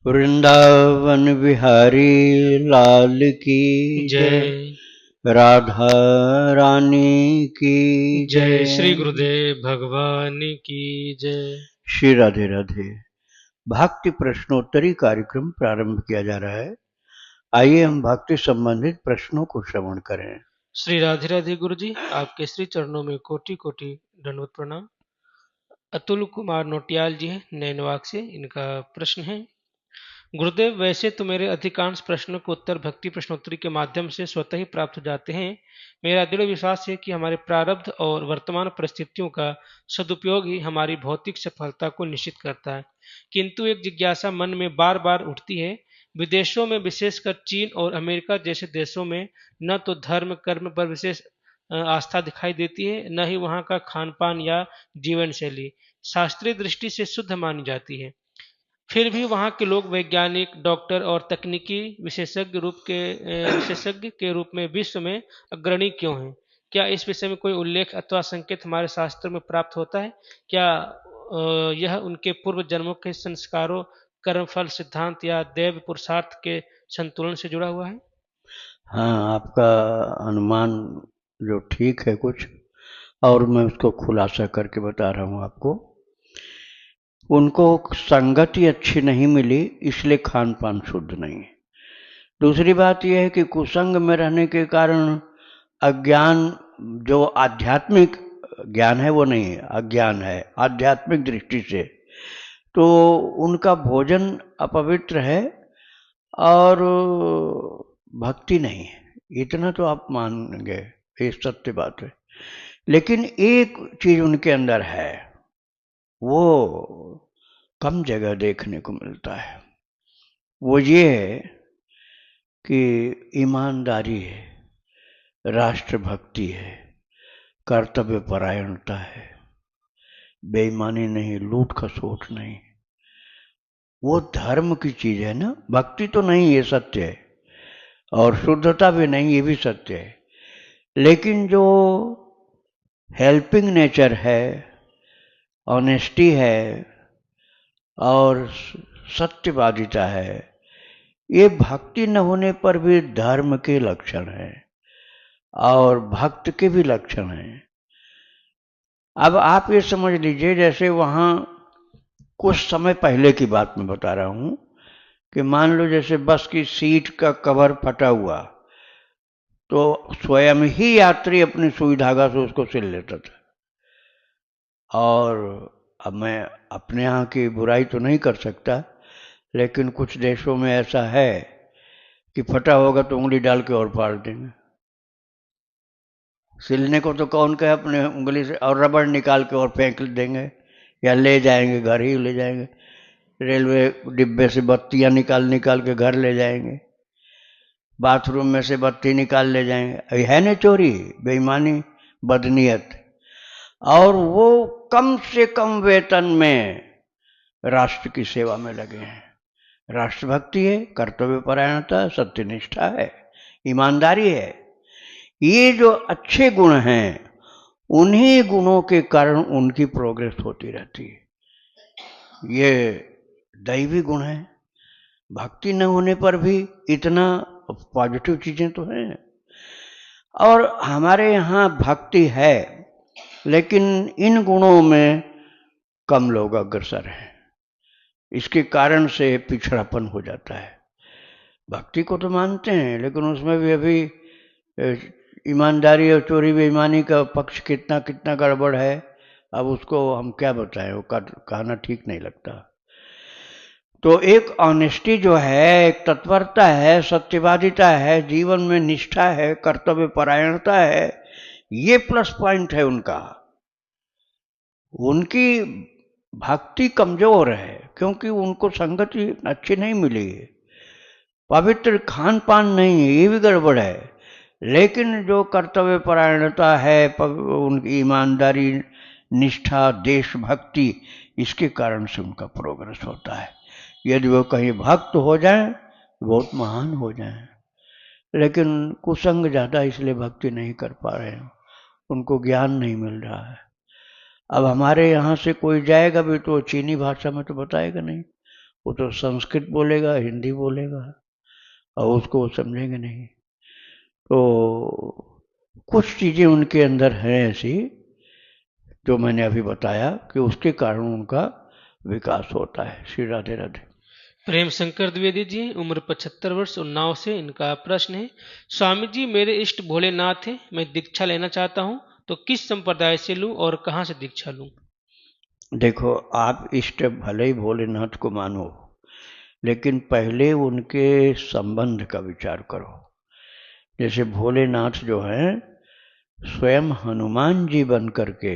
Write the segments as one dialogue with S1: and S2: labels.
S1: वृंदावन बिहारी लाल की जय।
S2: जय।
S1: राधा रानी की
S2: जय श्री
S1: जय।
S2: गुरुदेव भगवान की जय।
S1: श्री राधे राधे। भक्ति प्रश्नोत्तरी कार्यक्रम प्रारंभ किया जा रहा है। आइए हम भक्ति संबंधित प्रश्नों को श्रवण करें।
S2: श्री राधे राधे गुरु जी, आपके श्री चरणों में कोटि कोटि दंडवत प्रणाम। अतुल कुमार नोटियाल जी हैं नैनवाग से, इनका प्रश्न है, गुरुदेव वैसे तो मेरे अधिकांश प्रश्नों के उत्तर भक्ति प्रश्नोत्तरी के माध्यम से स्वतः ही प्राप्त हो जाते हैं। मेरा दृढ़ विश्वास है कि हमारे प्रारब्ध और वर्तमान परिस्थितियों का सदुपयोग ही हमारी भौतिक सफलता को निश्चित करता है, किंतु एक जिज्ञासा मन में बार बार उठती है। विदेशों में, विशेषकर चीन और अमेरिका जैसे देशों में, न तो धर्म कर्म पर विशेष आस्था दिखाई देती है, न ही वहाँ का खान पान या जीवन शैली शास्त्रीय दृष्टि से शुद्ध मानी जाती है। फिर भी वहाँ के लोग वैज्ञानिक, डॉक्टर और तकनीकी विशेषज्ञ के रूप में विश्व में अग्रणी क्यों हैं? क्या इस विषय में कोई उल्लेख अथवा संकेत हमारे शास्त्रों में प्राप्त होता है? क्या यह उनके पूर्व जन्मों के संस्कारों, कर्मफल सिद्धांत या दैव पुरुषार्थ के संतुलन से जुड़ा हुआ है?
S1: हाँ, आपका अनुमान जो ठीक है कुछ, और मैं उसको खुलासा करके बता रहा हूँ आपको। उनको संगति अच्छी नहीं मिली, इसलिए खान पान शुद्ध नहीं है। दूसरी बात यह है कि कुसंग में रहने के कारण अज्ञान, जो आध्यात्मिक ज्ञान है वो नहीं है, अज्ञान है आध्यात्मिक दृष्टि से, तो उनका भोजन अपवित्र है और भक्ति नहीं है। इतना तो आप मानेंगे, ये सत्य बात है। लेकिन एक चीज उनके अंदर है, वो कम जगह देखने को मिलता है। वो ये है कि ईमानदारी है, राष्ट्रभक्ति है, कर्तव्य परायणता है, बेईमानी नहीं, लूट खसोट नहीं। वो धर्म की चीज है ना, भक्ति तो नहीं, ये सत्य है, और शुद्धता भी नहीं, ये भी सत्य है। लेकिन जो हेल्पिंग नेचर है, ऑनेस्टी है और सत्यवादिता है, ये भक्ति न होने पर भी धर्म के लक्षण हैं और भक्त के भी लक्षण हैं। अब आप ये समझ लीजिए, जैसे वहाँ कुछ समय पहले की बात मैं बता रहा हूँ कि मान लो जैसे बस की सीट का कवर फटा हुआ, तो स्वयं ही यात्री अपनी सुई धागा से उसको सिल लेता था। और अब मैं अपने यहाँ की बुराई तो नहीं कर सकता, लेकिन कुछ देशों में ऐसा है कि फटा होगा तो उंगली डाल के और फाड़ देंगे। सिलने को तो कौन कहे अपने उंगली से, और रबड़ निकाल के और फेंक देंगे या ले जाएंगे, घर ही ले जाएंगे। रेलवे डिब्बे से बत्तियां निकाल निकाल के घर ले जाएंगे, बाथरूम में से बत्ती निकाल ले जाएंगे। है ना चोरी, बेईमानी, बदनीयत। और वो कम से कम वेतन में राष्ट्र की सेवा में लगे हैं। राष्ट्रभक्ति है, कर्तव्य परायणता, सत्यनिष्ठा है, ईमानदारी है। ये जो अच्छे गुण हैं, उन्हीं गुणों के कारण उनकी प्रोग्रेस होती रहती है। ये दैवी गुण है। भक्ति न होने पर भी इतना पॉजिटिव चीजें तो हैं। और हमारे यहाँ भक्ति है, लेकिन इन गुणों में कम लोग अग्रसर हैं। इसके कारण से पिछड़ापन हो जाता है। भक्ति को तो मानते हैं, लेकिन उसमें भी अभी ईमानदारी और चोरी बेईमानी का पक्ष कितना कितना गड़बड़ है। अब उसको हम क्या बताएं, वो कहना ठीक नहीं लगता। तो एक ऑनेस्टी जो है, एक तत्परता है, सत्यवादिता है, जीवन में निष्ठा है, कर्तव्य परायणता है, ये प्लस पॉइंट है उनका। उनकी भक्ति कमजोर है क्योंकि उनको संगति अच्छी नहीं मिली है, पवित्र खान पान नहीं है, ये भी गड़बड़ है। लेकिन जो कर्तव्य परायणता है, उनकी ईमानदारी, निष्ठा, देशभक्ति, इसके कारण से उनका प्रोग्रेस होता है। यदि वो कहीं भक्त हो जाएं, बहुत महान हो जाएं। लेकिन कुसंग ज़्यादा इसलिए भक्ति नहीं कर पा रहे हैं, उनको ज्ञान नहीं मिल रहा है। अब हमारे यहाँ से कोई जाएगा भी तो चीनी भाषा में तो बताएगा नहीं, वो तो संस्कृत बोलेगा, हिंदी बोलेगा, और उसको वो समझेंगे नहीं। तो कुछ चीज़ें उनके अंदर हैं ऐसी जो मैंने अभी बताया कि उसके कारण उनका विकास होता है। श्री राधे राधे।
S2: प्रेम शंकर द्विवेदी जी, उम्र 75 वर्ष, उन्नाव से। इनका प्रश्न है, स्वामी जी मेरे इष्ट भोलेनाथ हैं, मैं दीक्षा लेना चाहता हूँ, तो किस संप्रदाय से लूँ और कहाँ से दीक्षा लूँ?
S1: देखो, आप इष्ट भले ही भोलेनाथ को मानो, लेकिन पहले उनके संबंध का विचार करो। जैसे भोलेनाथ जो हैं स्वयं हनुमान जी बन करके,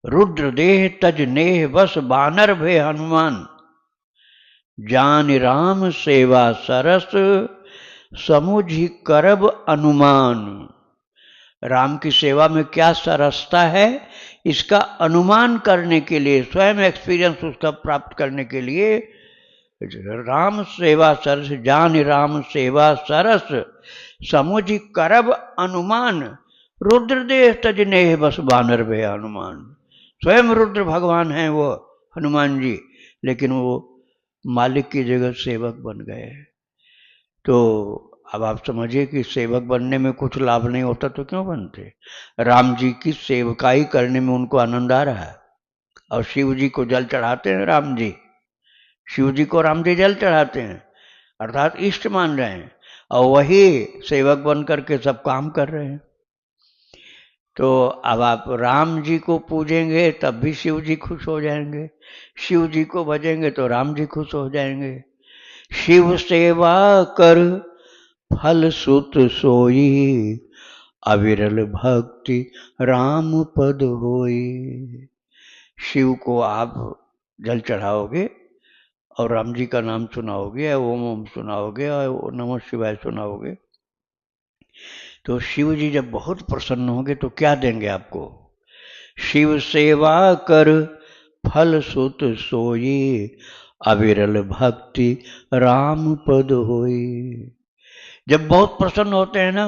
S1: रुद्र देह तज नेह बस बानर भे हनुमान, जान राम सेवा सरस समुझि करब अनुमान। राम की सेवा में क्या सरसता है, इसका अनुमान करने के लिए, स्वयं एक्सपीरियंस उसका प्राप्त करने के लिए, राम सेवा सरस जान राम सेवा सरस समुझि करब अनुमान, रुद्रदेह तजने बस बानर भे हनुमान। स्वयं रुद्र भगवान हैं वो हनुमान जी, लेकिन वो मालिक की जगह सेवक बन गए। तो अब आप समझिए कि सेवक बनने में कुछ लाभ नहीं होता तो क्यों बनते। राम जी की सेवकाई करने में उनको आनंद आ रहा है, और शिव जी को जल चढ़ाते हैं राम जी, शिव जी को राम जी जल चढ़ाते हैं, अर्थात इष्ट मान रहे हैं, और वही सेवक बन करके सब काम कर रहे हैं। तो अब आप राम जी को पूजेंगे तब भी शिव जी खुश हो जाएंगे, शिव जी को भजेंगे तो राम जी खुश हो जाएंगे। शिव सेवा कर फल सुत सोई, अविरल भक्ति राम पद होई। शिव को आप जल चढ़ाओगे और राम जी का नाम सुनाओगे, ओम ओम सुनाओगे और नमः शिवाय सुनाओगे, तो शिव जी जब बहुत प्रसन्न होंगे तो क्या देंगे आपको। शिव सेवा कर फल सुत सोई, अविरल भक्ति राम पद होई। जब बहुत प्रसन्न होते हैं ना,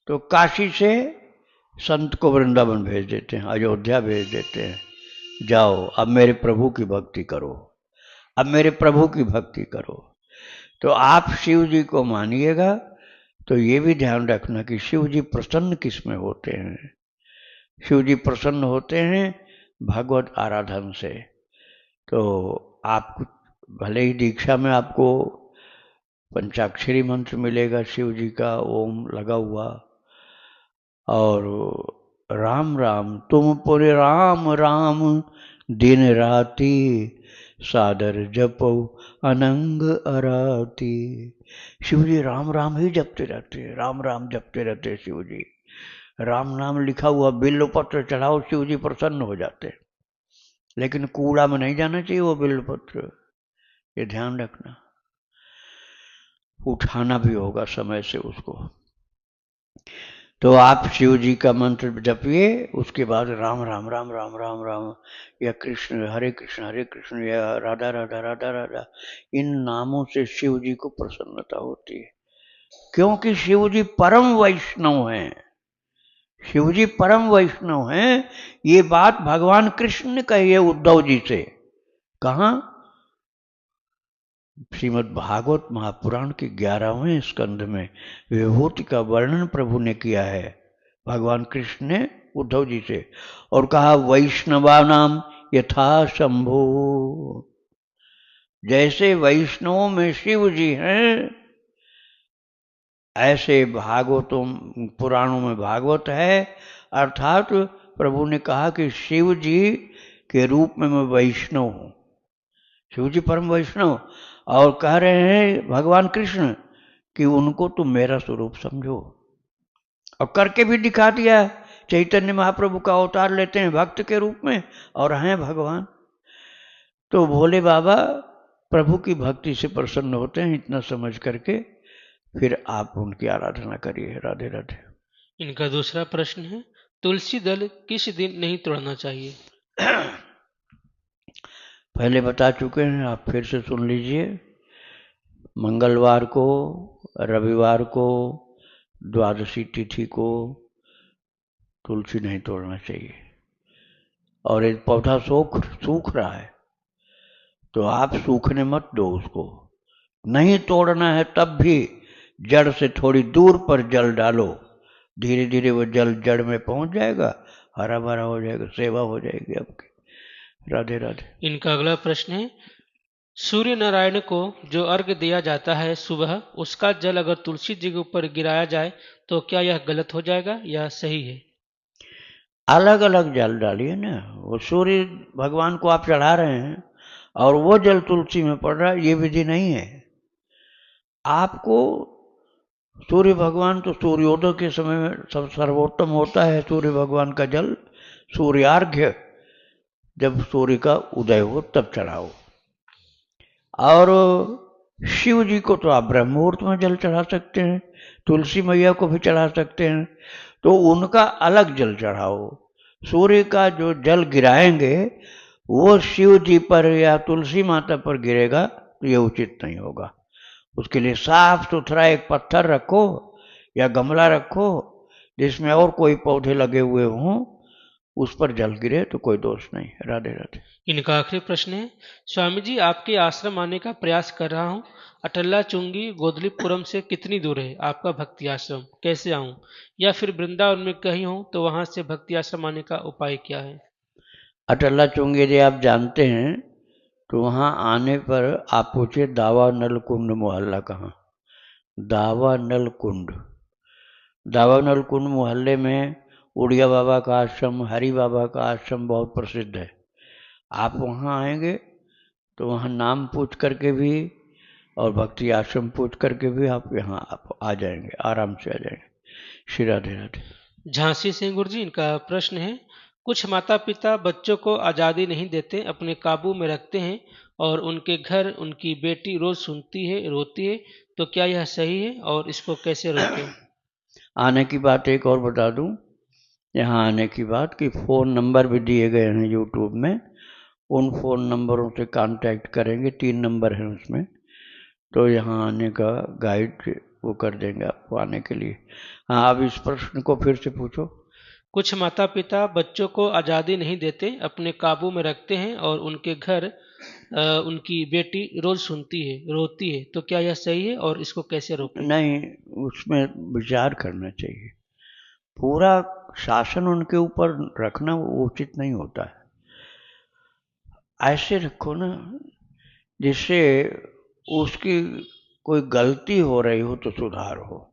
S1: तो काशी से संत को वृंदावन भेज देते हैं, अयोध्या भेज देते हैं, जाओ अब मेरे प्रभु की भक्ति करो, अब मेरे प्रभु की भक्ति करो। तो आप शिव जी को मानिएगा तो ये भी ध्यान रखना कि शिव जी प्रसन्न किस में होते हैं। शिव जी प्रसन्न होते हैं भगवत आराधन से। तो आप भले ही दीक्षा में आपको पंचाक्षरी मंत्र मिलेगा शिव जी का, ओम लगा हुआ, और राम राम तुम पुरे राम राम दिन राती, सादर जपो अनंग अराती। शिव जी राम राम ही जपते रहते हैं, राम राम जपते रहते हैं शिव जी। राम नाम लिखा हुआ बिल्व पत्र चढ़ाओ, शिव जी प्रसन्न हो जाते हैं। लेकिन कूड़ा में नहीं जाना चाहिए वो बिल्व पत्र, ये ध्यान रखना, उठाना भी होगा समय से उसको। तो आप शिव जी का मंत्र जपिए, उसके बाद राम राम राम राम राम राम, या कृष्ण हरे कृष्ण, या राधा राधा राधा राधा, इन नामों से शिव जी को प्रसन्नता होती है। क्योंकि शिव जी परम वैष्णव हैं, शिव जी परम वैष्णव हैं। ये बात भगवान कृष्ण ने कही है उद्धव जी से। कहाँ? श्रीमद् भागवत महापुराण के 11वें स्कंध में विभूति का वर्णन प्रभु ने किया है, भगवान कृष्ण ने उद्धव जी से, और कहा वैष्णवा नाम यथा शंभो। जैसे वैष्णवों में शिव जी हैं, ऐसे भागवतों पुराणों में भागवत है। अर्थात प्रभु ने कहा कि शिव जी के रूप में मैं वैष्णव हूँ, शिव जी परम वैष्णव, और कह रहे हैं भगवान कृष्ण कि उनको तुम मेरा स्वरूप समझो, और करके भी दिखा दिया। चैतन्य महाप्रभु का अवतार लेते हैं भक्त के रूप में और हैं भगवान। तो भोले बाबा प्रभु की भक्ति से प्रसन्न होते हैं, इतना समझ करके फिर आप उनकी आराधना करिए। राधे राधे।
S2: इनका दूसरा प्रश्न है, तुलसी दल किस दिन नहीं तोड़ना चाहिए?
S1: पहले बता चुके हैं, आप फिर से सुन लीजिए। मंगलवार को, रविवार को, द्वादशी तिथि को तुलसी नहीं तोड़ना चाहिए। और एक पौधा सूख रहा है तो आप सूखने मत दो उसको। नहीं तोड़ना है तब भी जड़ से थोड़ी दूर पर जल डालो, धीरे धीरे वो जल जड़ में पहुंच जाएगा, हरा भरा हो जाएगा, सेवा हो जाएगी आपकी। राधे राधे।
S2: इनका अगला प्रश्न है, सूर्य नारायण को जो अर्घ दिया जाता है सुबह, उसका जल अगर तुलसी जी के ऊपर गिराया जाए तो क्या यह गलत हो जाएगा या सही है?
S1: अलग अलग जल डालिए ना, वो सूर्य भगवान को आप चढ़ा रहे हैं और वो जल तुलसी में पड़ रहा है, ये विधि नहीं है। आपको सूर्य भगवान तो सूर्योदय के समय में सब सर्वोत्तम होता है सूर्य भगवान का जल, सूर्यार्घ्य जब सूर्य का उदय हो तब चढ़ाओ। और शिव जी को तो आप ब्रह्म मुहूर्त में जल चढ़ा सकते हैं, तुलसी मैया को भी चढ़ा सकते हैं, तो उनका अलग जल चढ़ाओ। सूर्य का जो जल गिराएंगे वो शिव जी पर या तुलसी माता पर गिरेगा तो ये उचित नहीं होगा। उसके लिए साफ सुथरा एक पत्थर रखो या गमला रखो जिसमें और कोई पौधे लगे हुए हों, उस पर जल गिरे तो कोई दोष नहीं है। राधे राधे।
S2: इनका आखिरी प्रश्न है, स्वामी जी आपके आश्रम आने का प्रयास कर रहा हूँ, अटल्ला चुंगी गोदलीपुरम से कितनी दूर है आपका भक्ति आश्रम, कैसे आऊँ? या फिर वृंदावन में कहीं हूँ तो वहां से भक्ति आश्रम आने का उपाय क्या है?
S1: अटल्ला चुंगी यदि आप जानते हैं तो वहाँ आने पर आप पूछिए दावा नल कुंड मोहल्ला कहाँ। दावा नल कुंड, दावा नल कुंड मोहल्ले में उड़िया बाबा का आश्रम, हरि बाबा का आश्रम बहुत प्रसिद्ध है। आप वहाँ आएंगे तो वहाँ नाम पूछ करके भी और भक्ति आश्रम पूछ करके भी आप यहाँ आप आ जाएंगे, आराम से आ जाएंगे। श्री राधे राधे।
S2: झांसी से गुरुजी, इनका प्रश्न है, कुछ माता पिता बच्चों को आज़ादी नहीं देते, अपने काबू में रखते हैं और उनके घर उनकी बेटी रोज सुनती है, रोती है, तो क्या यह सही है और इसको कैसे रोकें?
S1: आने की बात एक और बता दूं, यहाँ आने की बात कि फ़ोन नंबर भी दिए गए हैं यूट्यूब में, उन फ़ोन नंबरों से कांटेक्ट करेंगे, 3 नंबर हैं उसमें, तो यहाँ आने का गाइड वो कर देंगे आपको आने के लिए। हाँ, अब इस प्रश्न को फिर से पूछो।
S2: कुछ माता पिता बच्चों को आज़ादी नहीं देते, अपने काबू में रखते हैं और उनके घर उनकी बेटी रोज सुनती है, रोती है, तो क्या यह सही है और इसको कैसे रोकें?
S1: नहीं, उसमें विचार करना चाहिए। पूरा शासन उनके ऊपर रखना वो उचित नहीं होता है। ऐसे रखो ना जिससे उसकी कोई गलती हो रही हो तो सुधार हो।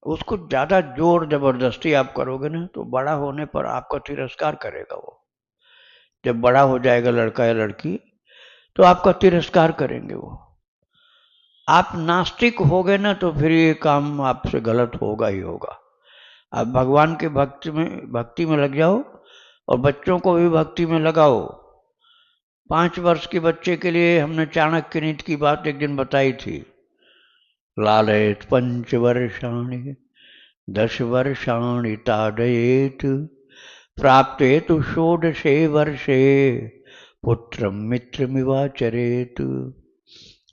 S1: उसको ज़्यादा जोर जबरदस्ती आप करोगे ना तो बड़ा होने पर आपका तिरस्कार करेगा वो। जब बड़ा हो जाएगा लड़का या लड़की तो आपका तिरस्कार करेंगे वो। आप नास्तिक हो गए ना तो फिर ये काम आपसे गलत होगा ही होगा। आप भगवान के भक्ति में लग जाओ और बच्चों को भी भक्ति में लगाओ। 5 वर्ष के बच्चे के लिए हमने चाणक्य नीति की बात एक दिन बताई थी। लालयेत 5 वर्षाणि 10 वर्षाणि ताडयेत प्राप्ते तु 16 वर्षे पुत्रम मित्रमिवाचरेत।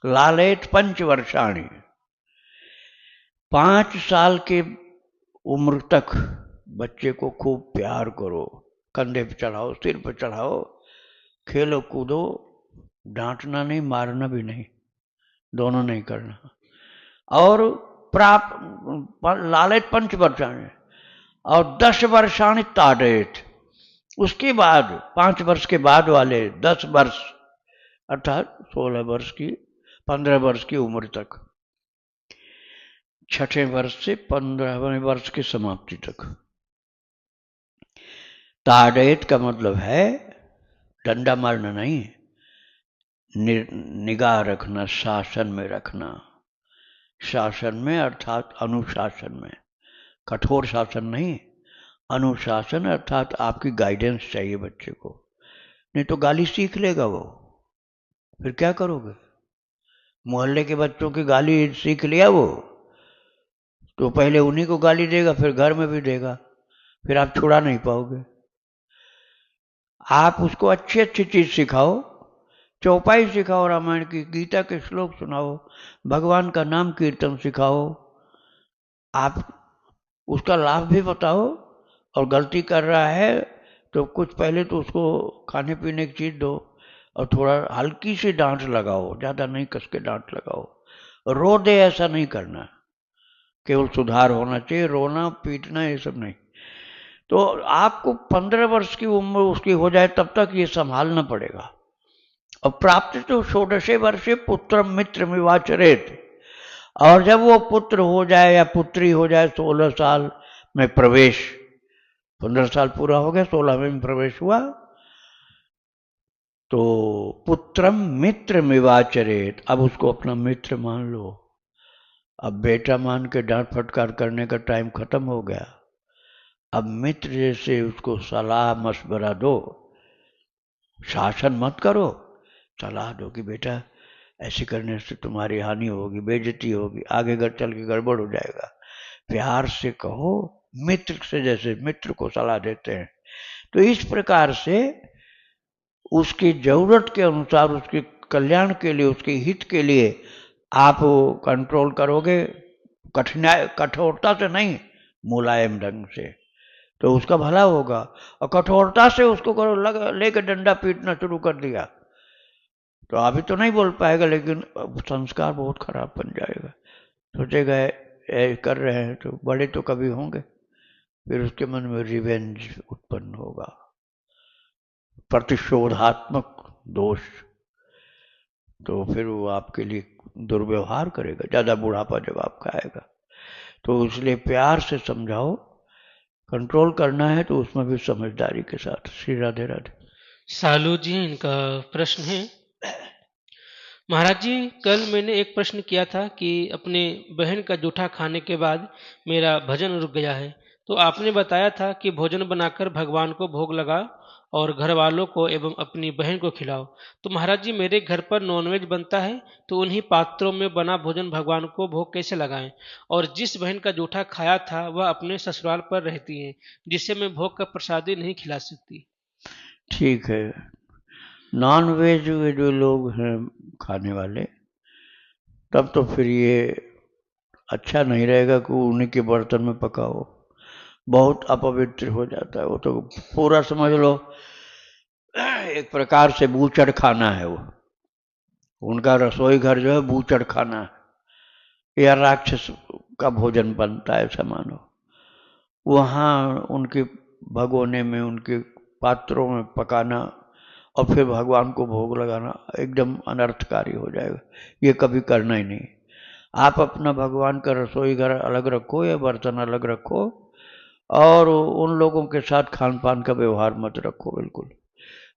S1: लालयेत 5 वर्षाणि, 5 साल के उम्र तक बच्चे को खूब प्यार करो, कंधे पे चढ़ाओ, सिर पे चढ़ाओ, खेलो कूदो, डांटना नहीं, मारना भी नहीं, दोनों नहीं करना। और प्राप्त लालयेत 5 वर्षाणि और 10 वर्षाणि ताडयेत, उसके बाद 5 वर्ष के बाद वाले 10 वर्ष अर्थात 16 वर्ष की 15 वर्ष की उम्र तक, 6ठे वर्ष से 15वें वर्ष की समाप्ति तक। ताड़यत का मतलब है डंडा मारना नहीं, निगाह रखना, शासन में रखना। शासन में अर्थात अनुशासन में, कठोर शासन नहीं, अनुशासन अर्थात आपकी गाइडेंस चाहिए बच्चे को। नहीं तो गाली सीख लेगा वो, फिर क्या करोगे? मोहल्ले के बच्चों की गाली सीख लिया वो तो पहले उन्हीं को गाली देगा, फिर घर में भी देगा, फिर आप छुड़ा नहीं पाओगे। आप उसको अच्छी अच्छी चीज सिखाओ, चौपाई सिखाओ, रामायण की, गीता के श्लोक सुनाओ, भगवान का नाम कीर्तन सिखाओ, आप उसका लाभ भी बताओ। और गलती कर रहा है तो कुछ पहले तो उसको खाने पीने की चीज दो, और थोड़ा हल्की सी डांट लगाओ, ज़्यादा नहीं कस के डांट लगाओ। रो दे ऐसा नहीं करना, केवल सुधार होना चाहिए, रोना पीटना ये सब नहीं। तो आपको 15 वर्ष की उम्र उसकी हो जाए तब तक ये संभालना पड़ेगा। और प्राप्त तो 16 वर्षे पुत्र मित्र विवाचरेत, और जब वो पुत्र हो जाए या पुत्री हो जाए 16 साल में प्रवेश, 15 साल पूरा हो गया, 16वें में प्रवेश हुआ, तो पुत्रम मित्र विवाचरेत, अब उसको अपना मित्र मान लो। अब बेटा मान के डांट फटकार करने का टाइम खत्म हो गया। अब मित्र जैसे उसको सलाह मशवरा दो, शासन मत करो, सलाह दो कि बेटा ऐसे करने से तुम्हारी हानि होगी, बेइज्जती होगी, आगे चल के गड़बड़ हो जाएगा। प्यार से कहो, मित्र से जैसे मित्र को सलाह देते हैं। तो इस प्रकार से उसकी जरूरत के अनुसार, उसके कल्याण के लिए, उसके हित के लिए आप कंट्रोल करोगे, कठिनाई कठोरता से नहीं, मुलायम ढंग से, तो उसका भला होगा। और कठोरता से उसको करो, लेके डंडा पीटना शुरू कर दिया तो अभी तो नहीं बोल पाएगा, लेकिन संस्कार बहुत खराब बन जाएगा। सोचेगा कर रहे हैं तो बड़े तो कभी होंगे, फिर उसके मन में रिवेंज उत्पन्न होगा, प्रतिशोधात्मक दोष, तो फिर वो आपके लिए दुर्व्यवहार करेगा, ज़्यादा बुढ़ापा जब आपका आएगा। तो इसलिए प्यार से समझाओ, कंट्रोल करना है तो उसमें भी समझदारी के साथ। श्री राधे राधे।
S2: सालू जी, इनका प्रश्न है, महाराज जी, कल मैंने एक प्रश्न किया था कि अपने बहन का जूठा खाने के बाद मेरा भजन रुक गया है। तो आपने बताया था कि भोजन बनाकर भगवान को भोग लगा और घर वालों को एवं अपनी बहन को खिलाओ। तो महाराज जी, मेरे घर पर नॉनवेज बनता है, तो उन्हीं पात्रों में बना भोजन भगवान को भोग कैसे लगाएं? और जिस बहन का जूठा खाया था वह अपने ससुराल पर रहती है, जिससे मैं भोग का प्रसादी नहीं खिला सकती।
S1: ठीक है, नॉन वेज जो लोग हैं खाने वाले, तब तो फिर ये अच्छा नहीं रहेगा कि उन्हीं के बर्तन में पकाओ, बहुत अपवित्र हो जाता है वो तो। पूरा समझ लो एक प्रकार से बूचड़ खाना है वो, उनका रसोई घर जो है बूचड़ खाना है, या राक्षस का भोजन बनता है ऐसा मानो। वहाँ उनके भगोने में, उनके पात्रों में पकाना और फिर भगवान को भोग लगाना एकदम अनर्थकारी हो जाएगा, ये कभी करना ही नहीं। आप अपना भगवान का रसोई घर अलग रखो या बर्तन अलग रखो, और उन लोगों के साथ खान पान का व्यवहार मत रखो बिल्कुल।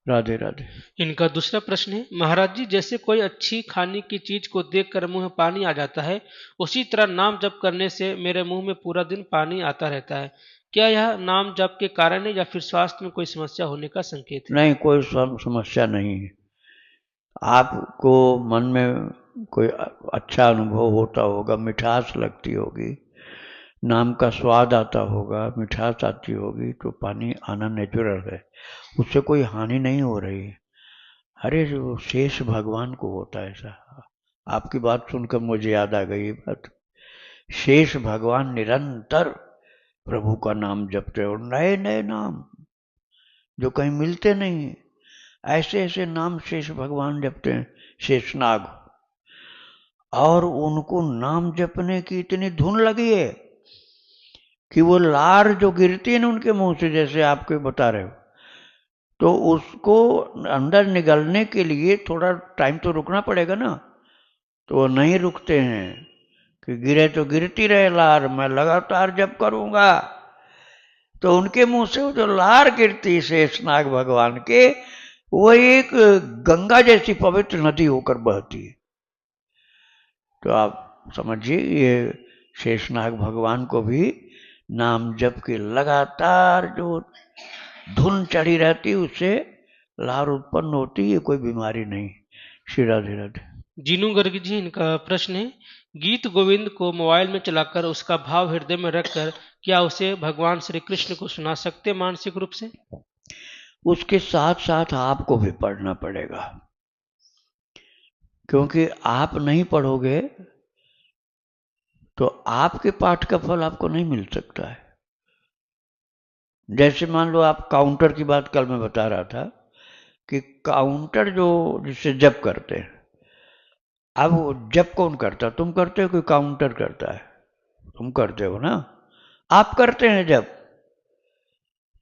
S1: राधे राधे।
S2: इनका दूसरा प्रश्न है, महाराज जी, जैसे कोई अच्छी खाने की चीज को देखकर मुंह में पानी आ जाता है, उसी तरह नाम जप करने से मेरे मुंह में पूरा दिन पानी आता रहता है। क्या यह नाम जप के कारण है या फिर स्वास्थ्य में कोई समस्या होने का संकेत है?
S1: नहीं, कोई समस्या नहीं है। आपको मन में कोई अच्छा अनुभव होता होगा, मिठास लगती होगी, नाम का स्वाद आता होगा, मिठास आती होगी, तो पानी आना नेचुरल है, उससे कोई हानि नहीं हो रही है। अरे जो शेष भगवान को होता है ऐसा। आपकी बात सुनकर मुझे याद आ गई ये बात। शेष भगवान निरंतर प्रभु का नाम जपते और नए नए नाम जो कहीं मिलते नहीं, ऐसे ऐसे नाम शेष भगवान जपते हैं, शेषनाग। और उनको नाम जपने की इतनी धुन लगी है कि वो लार जो गिरती है ना उनके मुंह से, जैसे आपके बता रहे हो, तो उसको अंदर निगलने के लिए थोड़ा टाइम तो रुकना पड़ेगा ना, तो वो नहीं रुकते हैं कि गिरे तो गिरती रहे लार, मैं लगातार जप करूंगा। तो उनके मुंह से वो जो लार गिरती शेषनाग भगवान के, वो एक गंगा जैसी पवित्र नदी होकर बहती है। तो आप समझिए, ये शेषनाग भगवान को भी नाम जप के लगातार जो धुन चढ़ी रहती है उससे लार उत्पन्न होती है, कोई बीमारी नहीं। श्री राधे राधे।
S2: जीनू गर्ग जी, इनका प्रश्न है, गीत गोविंद को मोबाइल में चलाकर उसका भाव हृदय में रखकर क्या उसे भगवान श्री कृष्ण को सुना सकते मानसिक रूप से?
S1: उसके साथ साथ आपको भी पढ़ना पड़ेगा, क्योंकि आप नहीं पढ़ोगे तो आपके पाठ का फल आपको नहीं मिल सकता है। जैसे मान लो आप काउंटर की बात कल मैं बता रहा था, कि काउंटर जो जिससे जप करते हैं, अब वो जप कौन करता? तुम करते हो कि काउंटर करता है? तुम करते हो ना, आप करते हैं जप।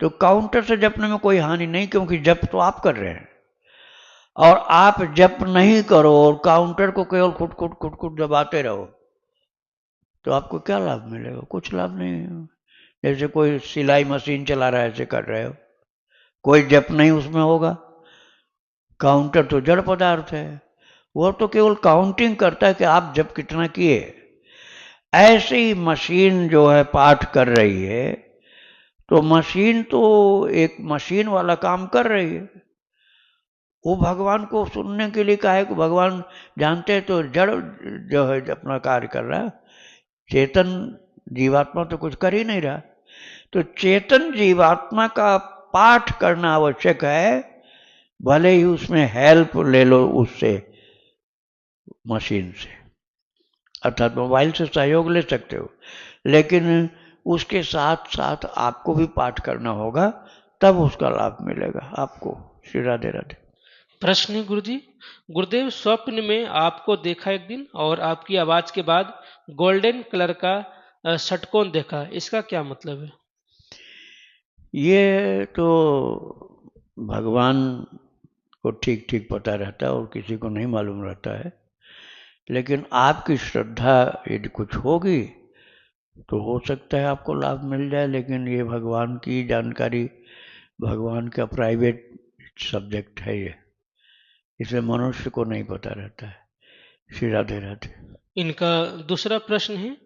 S1: तो काउंटर से जपने में कोई हानि नहीं, क्योंकि जप तो आप कर रहे हैं। और आप जप नहीं करो और काउंटर को केवल खुट खुट खुट खुट दबाते रहो, तो आपको क्या लाभ मिलेगा? कुछ लाभ नहीं है। जैसे कोई सिलाई मशीन चला रहा है, ऐसे कर रहे हो, कोई जप नहीं उसमें होगा। काउंटर तो जड़ पदार्थ है, वो तो केवल काउंटिंग करता है कि आप जप कितना किए। ऐसे ही मशीन जो है पाठ कर रही है, तो मशीन तो एक मशीन वाला काम कर रही है। वो भगवान को सुनने के लिए कहा है कि भगवान जानते हैं, तो जड़ जो है अपना कार्य कर रहा है, चेतन जीवात्मा तो कुछ कर ही नहीं रहा। तो चेतन जीवात्मा का पाठ करना आवश्यक है, भले ही उसमें हेल्प ले लो उससे, मशीन से, अर्थात मोबाइल से सहयोग ले सकते हो, लेकिन उसके साथ साथ आपको भी पाठ करना होगा, तब उसका लाभ मिलेगा आपको। श्री राधे राधे।
S2: प्रश्न है गुरुजी, गुरुदेव स्वप्न में आपको देखा एक दिन और आपकी आवाज के बाद गोल्डन कलर का षटकोण देखा, इसका क्या मतलब है?
S1: ये तो भगवान को ठीक ठीक पता रहता है और किसी को नहीं मालूम रहता है, लेकिन आपकी श्रद्धा यदि कुछ होगी तो हो सकता है आपको लाभ मिल जाए, लेकिन ये भगवान की जानकारी, भगवान का प्राइवेट सब्जेक्ट है ये, इसे मनुष्य को नहीं पता रहता है। श्री राधे राधे।
S2: इनका दूसरा प्रश्न है,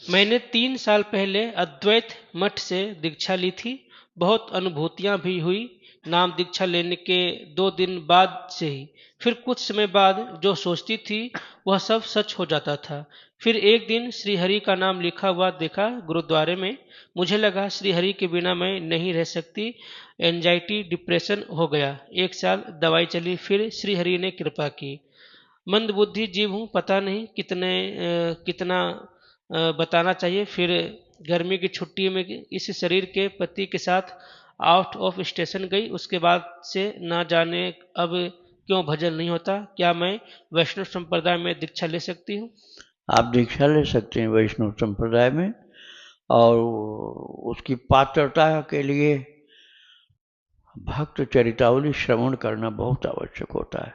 S2: मैंने 3 साल पहले अद्वैत मठ से दीक्षा ली थी, बहुत अनुभूतियां भी हुई। नाम दीक्षा लेने के 2 दिन बाद से ही फिर कुछ समय बाद जो सोचती थी वह सब सच हो जाता था। फिर एक दिन श्रीहरि का नाम लिखा हुआ देखा गुरुद्वारे में, मुझे लगा श्रीहरि के बिना मैं नहीं रह सकती। एंजाइटी डिप्रेशन हो गया। 1 साल दवाई चली, फिर श्रीहरि ने कृपा की। मंदबुद्धि जीव हूँ, पता नहीं कितना बताना चाहिए। फिर गर्मी की छुट्टी में इस शरीर के पति के साथ आउट ऑफ स्टेशन गई। उसके बाद से ना जाने अब क्यों भजन नहीं होता। क्या मैं वैष्णव संप्रदाय में दीक्षा ले सकती हूँ?
S1: आप दीक्षा ले सकते हैं वैष्णव संप्रदाय में, और उसकी पात्रता के लिए भक्त चरितावली श्रवण करना बहुत आवश्यक होता है।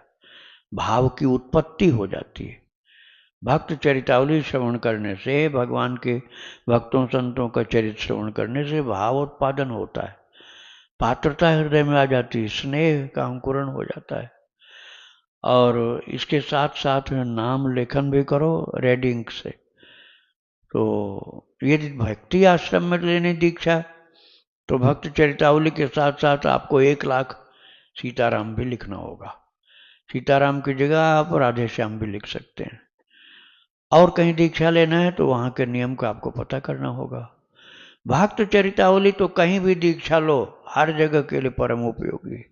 S1: भाव की उत्पत्ति हो जाती है। भक्त चरितावली श्रवण करने से, भगवान के भक्तों संतों का चरित्र श्रवण करने से भाव उत्पादन होता है, पात्रता हृदय में आ जाती है, स्नेह का अंकुरण हो जाता है। और इसके साथ साथ नाम लेखन भी करो रेडिंग से। तो यदि भक्ति आश्रम में लेने दीक्षा, तो भक्त चरितावली के साथ साथ आपको 1 लाख सीताराम भी लिखना होगा। सीताराम की जगह आप राधे श्याम भी लिख सकते हैं। और कहीं दीक्षा लेना है तो वहाँ के नियम का आपको पता करना होगा। भक्त चरितावली तो कहीं भी दीक्षा लो, हर जगह के लिए परम उपयोगी।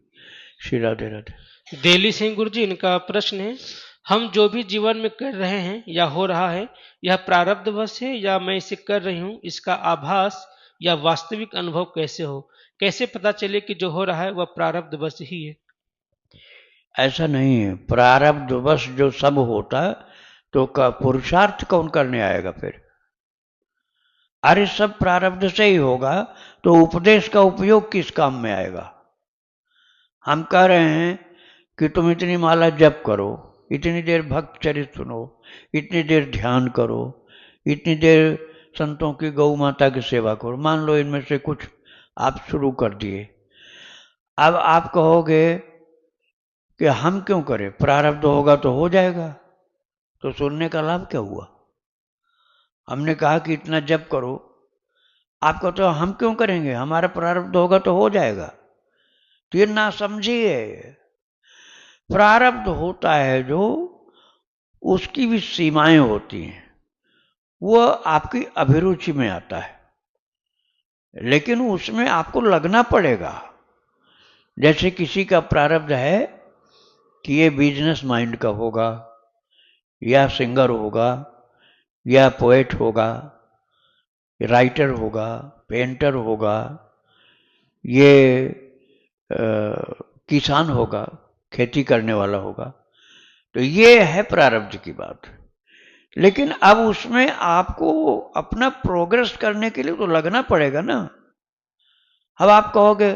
S1: श्री राधे राधे।
S2: दिल्ली सिंह गुरु जी, इनका प्रश्न है, हम जो भी जीवन में कर रहे हैं या हो रहा है, यह प्रारब्धवश है या मैं इसे कर रही हूँ, इसका आभास या वास्तविक अनुभव कैसे हो? कैसे पता चले कि जो हो रहा है वह प्रारब्धवश ही है?
S1: ऐसा नहीं है, प्रारब्धवश जो सब होता है तो का पुरुषार्थ कौन करने आएगा फिर? अरे सब प्रारब्ध से ही होगा, तो उपदेश का उपयोग किस काम में आएगा? हम कह रहे हैं कि तुम इतनी माला जप करो, इतनी देर भक्त चरित्र सुनो, इतनी देर ध्यान करो, इतनी देर संतों की गौ माता की सेवा करो। मान लो इनमें से कुछ आप शुरू कर दिए। अब आप कहोगे कि हम क्यों करें, प्रारब्ध होगा तो हो जाएगा, तो सुनने का लाभ क्या हुआ? हमने कहा कि इतना जप करो, आप कहते हो हम क्यों करेंगे, हमारा प्रारब्ध होगा तो हो जाएगा। तो ये ना समझिए, प्रारब्ध होता है जो, उसकी भी सीमाएं होती हैं, वो आपकी अभिरुचि में आता है, लेकिन उसमें आपको लगना पड़ेगा। जैसे किसी का प्रारब्ध है कि ये बिजनेस माइंड का होगा, या सिंगर होगा, या पोएट होगा, राइटर होगा, पेंटर होगा, ये किसान होगा, खेती करने वाला होगा। तो ये है प्रारब्ध की बात। लेकिन अब उसमें आपको अपना प्रोग्रेस करने के लिए तो लगना पड़ेगा ना। अब आप कहोगे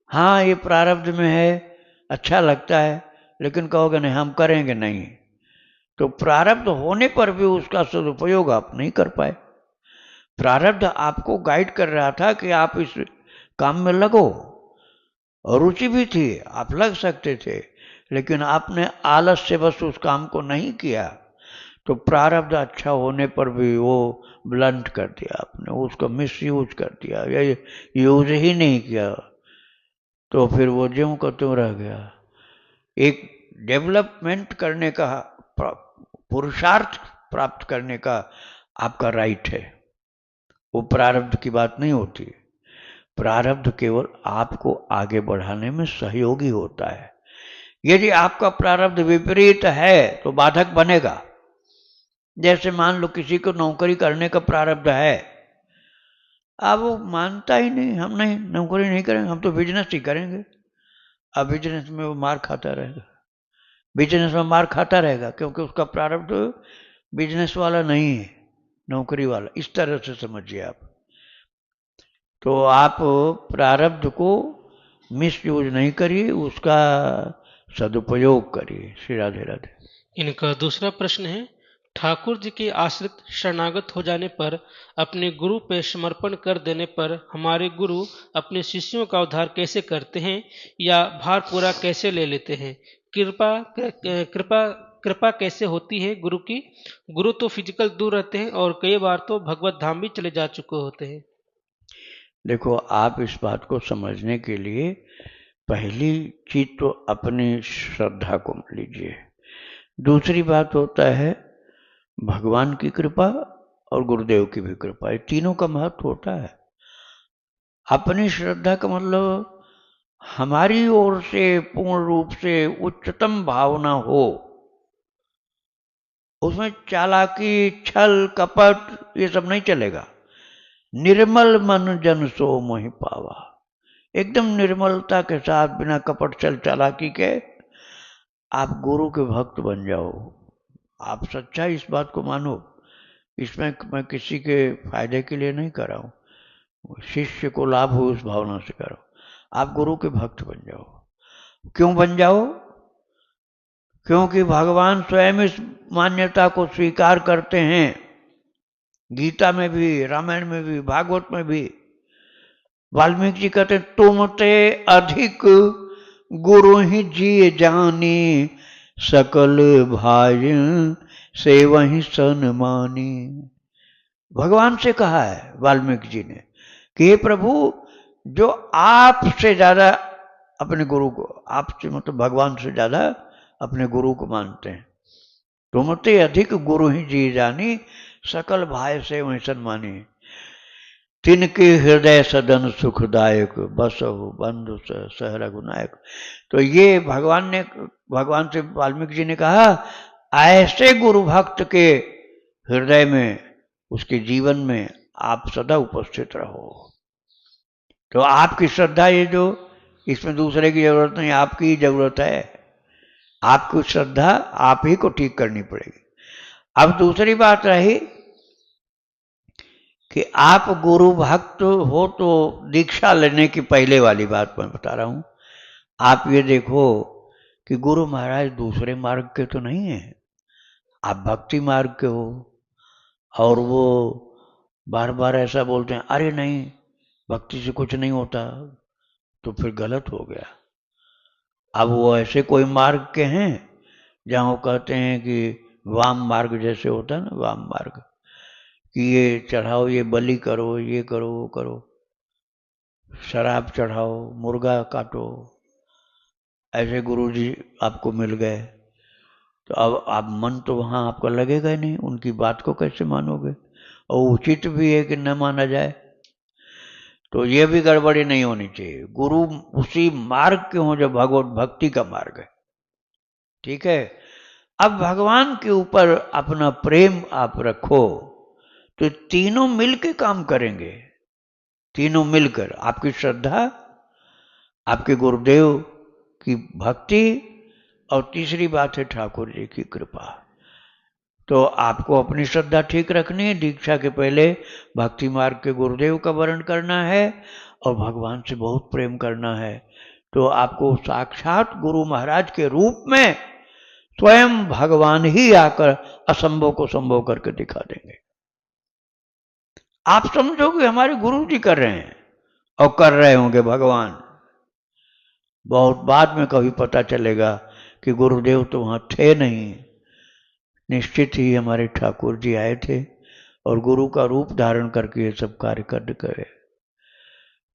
S1: हाँ ये प्रारब्ध में है, अच्छा लगता है, लेकिन कहोगे नहीं हम करेंगे नहीं, तो प्रारब्ध होने पर भी उसका सदुपयोग आप नहीं कर पाए। प्रारब्ध आपको गाइड कर रहा था कि आप इस काम में लगो, और रुचि भी थी, आप लग सकते थे, लेकिन आपने आलस से बस उस काम को नहीं किया, तो प्रारब्ध अच्छा होने पर भी वो ब्लंट कर दिया आपने, उसका मिस यूज कर दिया या यूज ही नहीं किया, तो फिर वो ज्यों का त्यों रह गया। एक डेवलपमेंट करने का, पुरुषार्थ प्राप्त करने का आपका राइट है, वो प्रारब्ध की बात नहीं होती। प्रारब्ध केवल आपको आगे बढ़ाने में सहयोगी होता है। यदि आपका प्रारब्ध विपरीत है तो बाधक बनेगा। जैसे मान लो किसी को नौकरी करने का प्रारब्ध है, अब वो मानता ही नहीं, हम नहीं नौकरी नहीं करेंगे, हम तो बिजनेस ही करेंगे। अब बिजनेस में वो मार खाता रहेगा, बिजनेस में मार खाता रहेगा, क्योंकि उसका प्रारब्ध बिजनेस वाला नहीं है, नौकरी वाला। इस तरह से समझिए आप। तो आप प्रारब्ध को मिसयूज नहीं करिए, उसका सदुपयोग करिए। श्री राधे राधे।
S2: इनका दूसरा प्रश्न है, ठाकुर जी के आश्रित शरणागत हो जाने पर, अपने गुरु पे समर्पण कर देने पर हमारे गुरु अपने शिष्यों का उद्धार कैसे करते हैं या भार पूरा कैसे ले लेते हैं? कृपा कृपा कृपा कैसे होती है गुरु की? गुरु तो फिजिकल दूर रहते हैं और कई बार तो भगवत धाम भी चले जा चुके होते हैं।
S1: देखो, आप इस बात को समझने के लिए पहली चीज तो अपनी श्रद्धा को लीजिए। दूसरी बात होता है भगवान की कृपा और गुरुदेव की भी कृपा, ये तीनों का महत्व होता है। अपनी श्रद्धा का मतलब हमारी ओर से पूर्ण रूप से उच्चतम भावना हो, उसमें चालाकी, छल, कपट ये सब नहीं चलेगा। निर्मल मन जन सो मोहि पावा, एकदम निर्मलता के साथ, बिना कपट छल चालाकी के आप गुरु के भक्त बन जाओ। आप सच्चा इस बात को मानो, इसमें मैं किसी के फायदे के लिए नहीं कर रहा हूं, शिष्य को लाभ हो उस भावना से करो। आप गुरु के भक्त बन जाओ। क्यों बन जाओ? क्योंकि भगवान स्वयं इस मान्यता को स्वीकार करते हैं। गीता में भी, रामायण में भी, भागवत में भी वाल्मीकि जी कहते हैं तुमते अधिक गुरु ही जी जानी, सकल भाई से वही सनमानी। भगवान से कहा है वाल्मीकि जी ने कि हे प्रभु, जो आपसे ज्यादा अपने गुरु को, आपसे मतलब भगवान से ज्यादा अपने गुरु को मानते हैं, तुमते अधिक गुरु ही जी जानी, सकल भाई से वही सन्मानी, तिनके हृदय सदन सुखदायक, बसहु बंधु सह रघुनायक। तो ये भगवान से वाल्मीकि जी ने कहा ऐसे गुरु भक्त के हृदय में, उसके जीवन में आप सदा उपस्थित रहो। तो आपकी श्रद्धा ये जो, इसमें दूसरे की जरूरत नहीं, आपकी ही जरूरत है। आपकी श्रद्धा आप ही को ठीक करनी पड़ेगी। अब दूसरी बात रही कि आप गुरु भक्त हो तो दीक्षा लेने की पहले वाली बात मैं बता रहा हूं। आप ये देखो कि गुरु महाराज दूसरे मार्ग के तो नहीं है, आप भक्ति मार्ग के हो, और वो बार बार ऐसा बोलते हैं अरे नहीं भक्ति से कुछ नहीं होता, तो फिर गलत हो गया। अब वो ऐसे कोई मार्ग के हैं जहां वो कहते हैं कि वाम मार्ग जैसे होता है ना, वाम मार्ग, कि ये चढ़ाओ, ये बलि करो, ये करो, वो करो, शराब चढ़ाओ, मुर्गा काटो, ऐसे गुरुजी आपको मिल गए, तो अब आप मन तो वहां आपका लगेगा ही नहीं, उनकी बात को कैसे मानोगे? और उचित भी है कि न माना जाए, तो ये भी गड़बड़ी नहीं होनी चाहिए। गुरु उसी मार्ग के हों जो भगवत भक्ति का मार्ग है, ठीक है। अब भगवान के ऊपर अपना प्रेम आप रखो तो तीनों मिलकर काम करेंगे। तीनों मिलकर, आपकी श्रद्धा, आपके गुरुदेव की भक्ति और तीसरी बात है ठाकुर जी की कृपा। तो आपको अपनी श्रद्धा ठीक रखनी है, दीक्षा के पहले भक्ति मार्ग के गुरुदेव का वर्ण करना है और भगवान से बहुत प्रेम करना है। तो आपको साक्षात गुरु महाराज के रूप में स्वयं भगवान ही आकर असंभव को संभव करके दिखा देंगे। आप समझोगे हमारे गुरु जी कर रहे हैं और कर रहे होंगे भगवान। बहुत बाद में कभी पता चलेगा कि गुरुदेव तो वहां थे नहीं, निश्चित ही हमारे ठाकुर जी आए थे और गुरु का रूप धारण करके ये सब कार्य कर गए।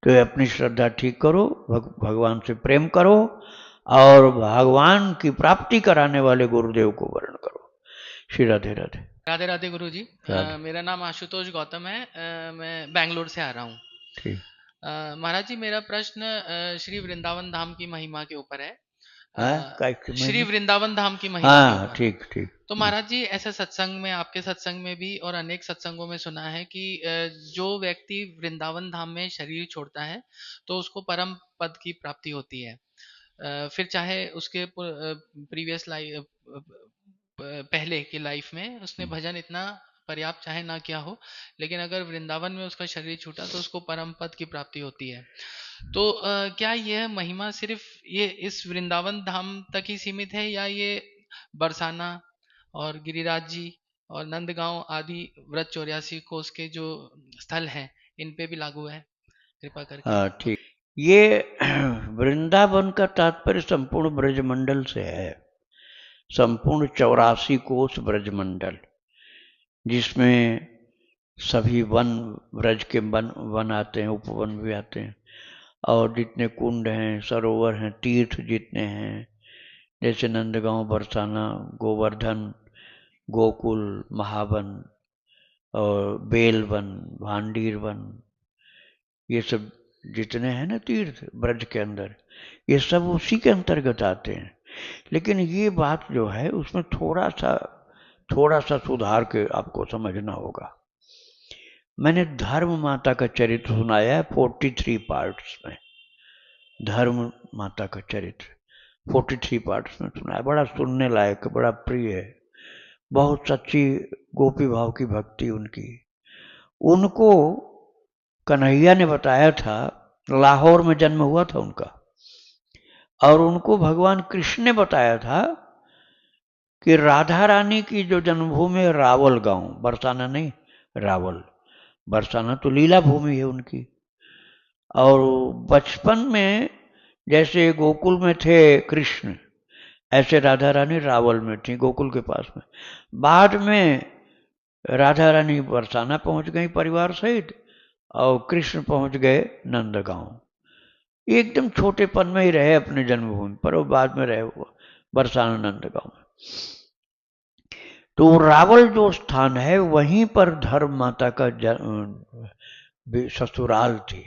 S1: तो अपनी श्रद्धा ठीक करो, भगवान से प्रेम करो और भगवान की प्राप्ति कराने वाले गुरुदेव को वर्ण करो। श्री राधे राधे।
S3: राधे राधे गुरु जी।
S1: राधे।
S3: मेरा नाम आशुतोष गौतम है। मैं बैंगलोर से आ रहा हूँ।
S1: ठीक।
S3: महाराज जी, मेरा प्रश्न श्री वृंदावन धाम की महिमा के ऊपर है। श्री वृंदावन धाम की महिमा के ऊपर।
S1: ठीक ठीक।
S3: तो महाराज जी, ऐसे सत्संग में, आपके सत्संग में भी और अनेक सत्संगों में सुना है कि जो व्यक्ति वृंदावन धाम में शरीर छोड़ता है तो उसको परम पद की प्राप्ति होती है। फिर चाहे उसके प्रीवियस लाइफ, पहले की लाइफ में उसने भजन इतना पर्याप्त चाहे ना किया हो, लेकिन अगर वृंदावन में उसका शरीर छूटा तो उसको परम पद की प्राप्ति होती है। तो क्या यह महिमा सिर्फ ये इस वृंदावन धाम तक ही सीमित है, या ये बरसाना और गिरिराज जी और नंदगांव आदि व्रत 84 कोस के जो स्थल हैं इन पे भी लागू है? कृपा करके।
S1: हाँ ठीक। ये वृंदावन का तात्पर्य संपूर्ण ब्रजमंडल से है, संपूर्ण 84 कोस ब्रजमंडल, जिसमें सभी वन, ब्रज के वन आते हैं, उपवन भी आते हैं, और जितने कुंड हैं, सरोवर हैं, तीर्थ जितने हैं, जैसे नंदगांव, बरसाना, गोवर्धन, गोकुल, महावन और बेलवन, भांडीर वन, ये सब जितने हैं ना तीर्थ ब्रज के अंदर, ये सब उसी के अंतर्गत आते हैं। लेकिन ये बात जो है उसमें थोड़ा सा सुधार के आपको समझना होगा। मैंने धर्म माता का चरित्र सुनाया है 43 पार्ट्स में। धर्म माता का चरित्र 43 पार्ट्स में सुनाया, बड़ा सुनने लायक, बड़ा प्रिय है, बहुत सच्ची गोपी भाव की भक्ति उनकी। उनको कन्हैया ने बताया था, लाहौर में जन्म हुआ था उनका, और उनको भगवान कृष्ण ने बताया था कि राधा रानी की जो जन्मभूमि है रावल गांव, बरसाना नहीं, रावल। बरसाना तो लीला भूमि है उनकी। और बचपन में जैसे गोकुल में थे कृष्ण, ऐसे राधा रानी रावल में थी, गोकुल के पास में। बाद में राधा रानी बरसाना पहुंच गई परिवार सहित और कृष्ण पहुंच गए नंदगांव। एकदम छोटेपन में ही रहे अपने जन्मभूमि पर, और बाद में रहे बरसाना नंदगांव में। तो रावल जो स्थान है वहीं पर धर्म माता का ससुराल थी।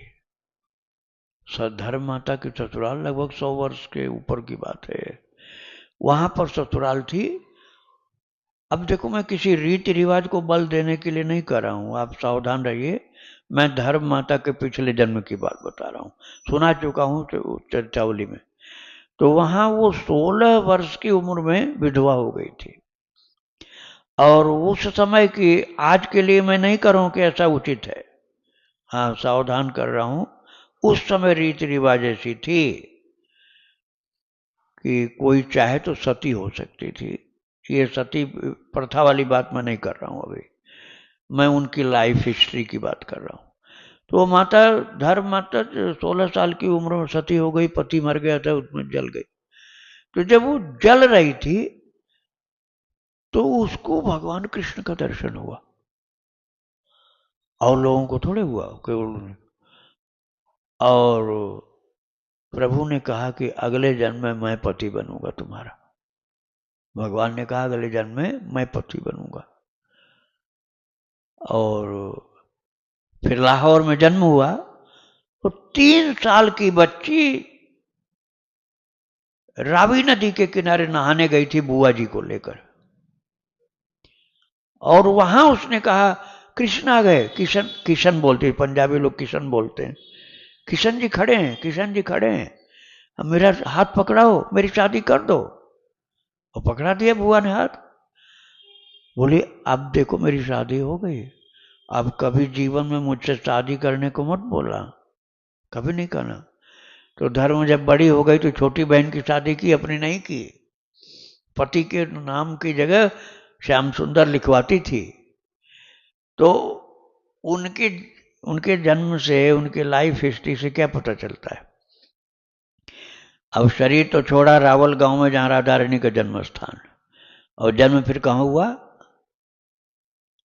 S1: धर्म माता की ससुराल लगभग 100 वर्ष के ऊपर की बात है, वहां पर ससुराल थी। अब देखो, मैं किसी रीति रिवाज को बल देने के लिए नहीं कर रहा हूं, आप सावधान रहिए। मैं धर्म माता के पिछले जन्म की बात बता रहा हूं, सुना चुका हूं चर्चावली में। तो वहां वो 16 वर्ष की उम्र में विधवा हो गई थी। और उस समय की, आज के लिए मैं नहीं कर रहा हूं कि ऐसा उचित है, हाँ सावधान कर रहा हूं, उस समय रीति रिवाज ऐसी थी कि कोई चाहे तो सती हो सकती थी। ये सती प्रथा वाली बात मैं नहीं कर रहा हूं, अभी मैं उनकी लाइफ हिस्ट्री की बात कर रहा हूं। तो माता, धर्म माता 16 साल की उम्र में सती हो गई, पति मर गया था, उसमें जल गई। तो जब वो जल रही थी तो उसको भगवान कृष्ण का दर्शन हुआ, और लोगों को थोड़े हुआ केवल। और प्रभु ने कहा कि अगले जन्म में मैं पति बनूंगा तुम्हारा। भगवान ने कहा अगले जन्म में मैं पति बनूंगा। और फिर लाहौर में जन्म हुआ। तो 3 साल की बच्ची रावी नदी के किनारे नहाने गई थी बुआ जी को लेकर, और वहां उसने कहा कृष्ण आ गए। किशन, किशन बोलते हैं पंजाबी लोग, किशन बोलते हैं। किशन जी खड़े हैं, किशन जी खड़े हैं, अब मेरा हाथ पकड़ाओ, मेरी शादी कर दो। और पकड़ा दिया बुआ ने हाथ। बोली अब देखो मेरी शादी हो गई, अब कभी जीवन में मुझसे शादी करने को मत बोला, कभी नहीं करना। तो धर्म जब बड़ी हो गई तो छोटी बहन की शादी की, अपनी नहीं की। पति के नाम की जगह श्याम सुंदर लिखवाती थी। तो उनके उनके जन्म से, उनके लाइफ हिस्ट्री से क्या पता चलता है। अब शरीर तो छोड़ा रावल गांव में, जहां राधा रानी का जन्म स्थान, और जन्म फिर कहाँ हुआ?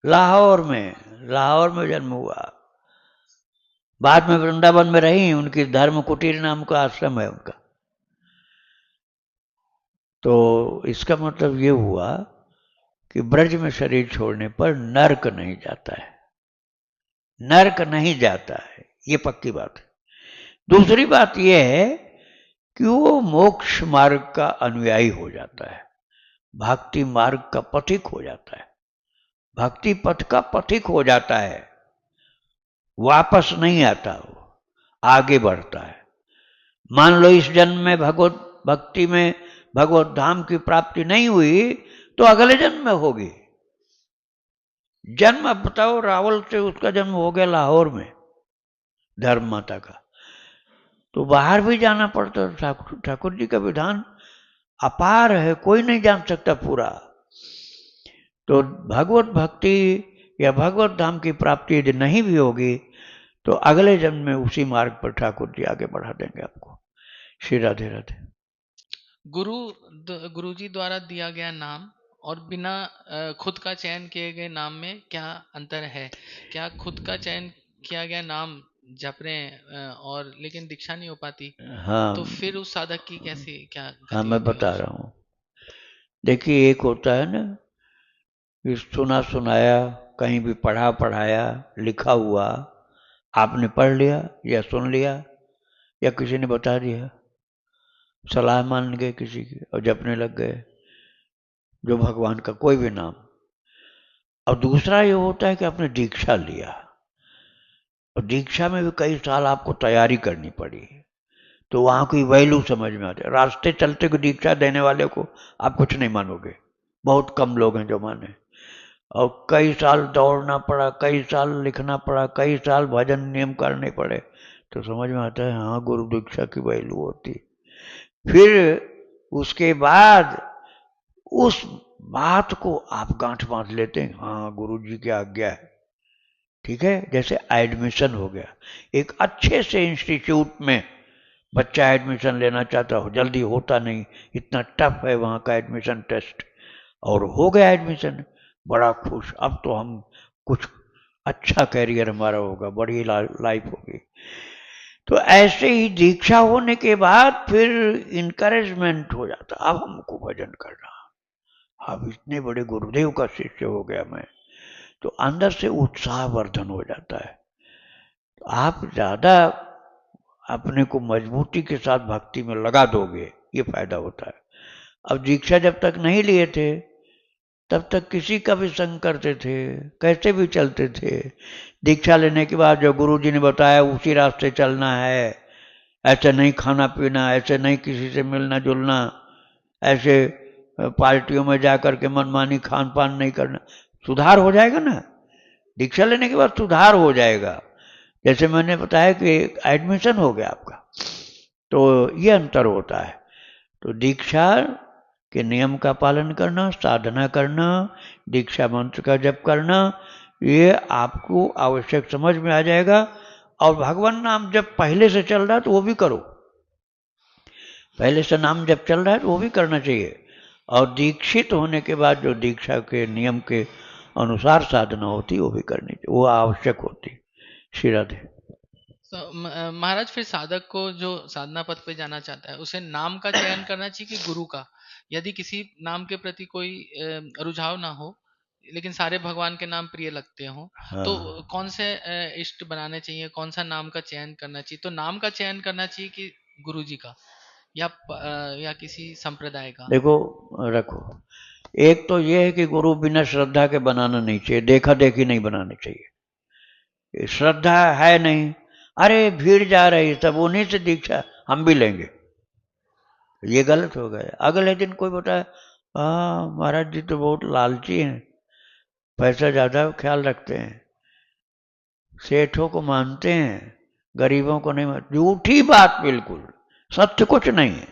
S1: लाहौर में। लाहौर में जन्म हुआ। बाद में वृंदावन में रही, उनकी धर्म कुटीर नाम का आश्रम है उनका। तो इसका मतलब ये हुआ कि ब्रज में शरीर छोड़ने पर नरक नहीं जाता है, नरक नहीं जाता है, ये पक्की बात है। दूसरी बात यह है कि वो मोक्ष मार्ग का अनुयायी हो जाता है, भक्ति मार्ग का पथिक हो जाता है, भक्ति पथ का पथिक हो जाता है, वापस नहीं आता, वो आगे बढ़ता है। मान लो इस जन्म में भगवत भक्ति में भगवत धाम की प्राप्ति नहीं हुई तो अगले जन्म में होगी। जन्म अब बताओ, रावल से उसका जन्म हो गया लाहौर में, धर्म माता का, तो बाहर भी जाना पड़ता। ठाकुर जी का विधान अपार है, कोई नहीं जान सकता पूरा। तो भगवत भक्ति या भगवत धाम की प्राप्ति यदि नहीं भी होगी तो अगले जन्म में उसी मार्ग पर ठाकुर जी आगे बढ़ा देंगे आपको। श्री राधे राधे।
S3: गुरुजी द्वारा दिया गया नाम और बिना खुद का चयन किए गए नाम में क्या अंतर है? क्या खुद का चयन किया गया नाम जप रहे हैं और लेकिन दीक्षा नहीं हो पाती,
S1: हाँ,
S3: तो फिर उस साधक की कैसी क्या
S1: हाँ
S3: गति
S1: मैं
S3: होती है?
S1: बता रहा हूँ। देखिए, एक होता है ना कि सुना सुनाया, कहीं भी पढ़ा पढ़ाया, लिखा हुआ, आपने पढ़ लिया या सुन लिया या किसी ने बता दिया, सलाह मान गए किसी की और जपने लग गए जो भगवान का कोई भी नाम। और दूसरा ये होता है कि आपने दीक्षा लिया, और दीक्षा में भी कई साल आपको तैयारी करनी पड़ी, तो वहां की वैल्यू समझ में आती है। रास्ते चलते को दीक्षा देने वाले को आप कुछ नहीं मानोगे, बहुत कम लोग हैं जो माने। और कई साल दौड़ना पड़ा, कई साल लिखना पड़ा, कई साल भजन नियम करने पड़े, तो समझ में आता है हाँ गुरु दीक्षा की वैल्यू होती। फिर उसके बाद उस बात को आप गांठ बांध लेते हैं, हाँ गुरु जी की आज्ञा है, ठीक है। जैसे एडमिशन हो गया, एक अच्छे से इंस्टीट्यूट में बच्चा एडमिशन लेना चाहता हो, जल्दी होता नहीं, इतना टफ है वहाँ का एडमिशन टेस्ट, और हो गया एडमिशन, बड़ा खुश, अब तो हम कुछ अच्छा कैरियर हमारा होगा, बड़ी लाइफ होगी। तो ऐसे ही दीक्षा होने के बाद फिर इनकरेजमेंट हो जाता, अब हमको भजन करना, अब इतने बड़े गुरुदेव का शिष्य हो गया मैं, तो अंदर से उत्साहवर्धन हो जाता है। तो आप ज्यादा अपने को मजबूती के साथ भक्ति में लगा दोगे, ये फायदा होता है। अब दीक्षा जब तक नहीं लिए थे तब तक किसी का भी संग करते थे, कैसे भी चलते थे। दीक्षा लेने के बाद जो गुरु जी ने बताया उसी रास्ते चलना है, ऐसे नहीं खाना पीना, ऐसे नहीं किसी से मिलना जुलना, ऐसे पार्टियों में जाकर के मनमानी खान पान नहीं करना। सुधार हो जाएगा ना, दीक्षा लेने के बाद सुधार हो जाएगा। जैसे मैंने बताया कि एडमिशन हो गया आपका, तो ये अंतर होता है। तो दीक्षा के नियम का पालन करना, साधना करना, दीक्षा मंत्र का जप करना, ये आपको आवश्यक समझ में आ जाएगा। और भगवान नाम जब पहले से चल रहा है तो वो भी करो, पहले से नाम जब चल रहा है तो वो भी करना चाहिए। और दीक्षित होने के बाद जो दीक्षा के नियम के अनुसार साधना होती वो भी करनी चाहिए, वो आवश्यक होती। श्री राधे।
S3: महाराज, फिर साधक को जो साधना पथ पे जाना चाहता है उसे नाम का चयन करना चाहिए कि गुरु का? यदि किसी नाम के प्रति कोई रुझाव ना हो लेकिन सारे भगवान के नाम प्रिय लगते हों,
S1: हाँ।
S3: तो कौन से इष्ट बनाने चाहिए, कौन सा नाम का चयन करना चाहिए? तो नाम का चयन करना चाहिए कि गुरु जी का या किसी संप्रदाय का?
S1: देखो रखो, एक तो ये है कि गुरु बिना श्रद्धा के बनाना नहीं चाहिए, देखा देखी नहीं बनानी चाहिए। श्रद्धा है नहीं, अरे भीड़ जा रही सब, उन्हीं से दीक्षा हम भी लेंगे, ये गलत हो गया। अगले दिन कोई बताए हाँ महाराज जी तो बहुत लालची हैं, पैसा ज़्यादा ख्याल रखते हैं, सेठों को मानते हैं, गरीबों को नहीं मानते। झूठी बात, बिल्कुल सत्य कुछ नहीं है।